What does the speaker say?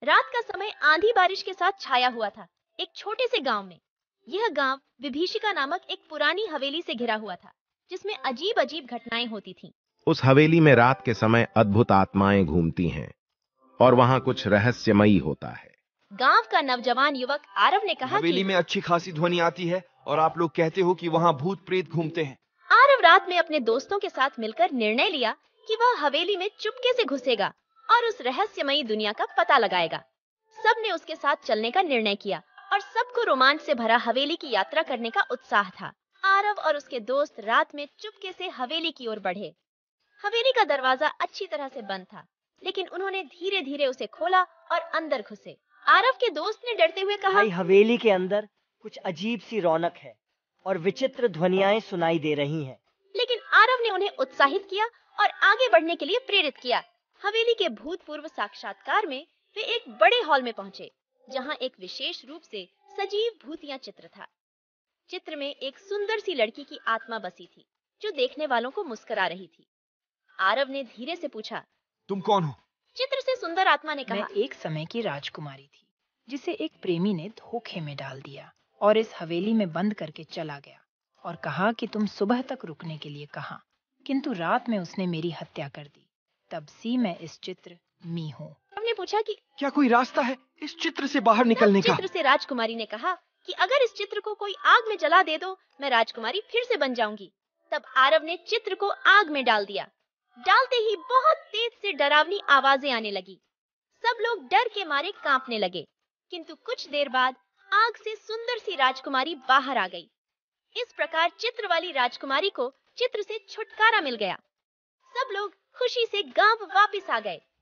रात का समय आंधी बारिश के साथ छाया हुआ था, एक छोटे से गांव में। यह गांव विभीषिका नामक एक पुरानी हवेली से घिरा हुआ था, जिसमें अजीब अजीब घटनाएं होती थीं। उस हवेली में रात के समय अद्भुत आत्माएं घूमती हैं और वहां कुछ रहस्यमयी होता है। गांव का नौजवान युवक आरव ने कहा हवेली कि में अच्छी खासी ध्वनि आती है और आप लोग कहते हो कि वहाँ भूत प्रेत घूमते हैं। आरव रात में अपने दोस्तों के साथ मिलकर निर्णय लिया कि वह हवेली में चुपके से घुसेगा और उस रहस्यमयी दुनिया का पता लगाएगा। सब ने उसके साथ चलने का निर्णय किया और सबको रोमांच से भरा हवेली की यात्रा करने का उत्साह था। आरव और उसके दोस्त रात में चुपके से हवेली की ओर बढ़े। हवेली का दरवाजा अच्छी तरह से बंद था, लेकिन उन्होंने धीरे धीरे उसे खोला और अंदर घुसे। आरव के दोस्त ने डरते हुए कहा, भाई हवेली के अंदर कुछ अजीब सी रौनक है और विचित्र ध्वनियाएं सुनाई दे रही हैं। लेकिन आरव ने उन्हें उत्साहित किया और आगे बढ़ने के लिए प्रेरित किया। हवेली के भूतपूर्व साक्षात्कार में वे एक बड़े हॉल में पहुंचे, जहां एक विशेष रूप से सजीव भूतिया चित्र था। चित्र में एक सुंदर सी लड़की की आत्मा बसी थी, जो देखने वालों को मुस्कुरा रही थी। आरव ने धीरे से पूछा, तुम कौन हो? चित्र से सुंदर आत्मा ने मैं कहा, एक समय की राजकुमारी थी, जिसे एक प्रेमी ने धोखे में डाल दिया और इस हवेली में बंद करके चला गया और कहा कि तुम सुबह तक रुकने के लिए कहा, किंतु रात में उसने मेरी हत्या कर दी। तब से मैं इस चित्र मी हूँ। हमने पूछा कि क्या कोई रास्ता है इस चित्र से बाहर तब निकलने का? चित्र से राजकुमारी ने कहा कि अगर इस चित्र को कोई आग में जला दे दो, मैं राजकुमारी फिर से बन जाऊंगी। तब आरव ने चित्र को आग में डाल दिया। डालते ही बहुत तेज से डरावनी आवाजें आने लगी। सब लोग डर के मारे कांपने लगे, किंतु कुछ देर बाद आग से सुंदर सी राजकुमारी बाहर आ गई। इस प्रकार चित्र वाली राजकुमारी को चित्र से छुटकारा मिल गया। सब लोग खुशी से गांव वापस आ गए।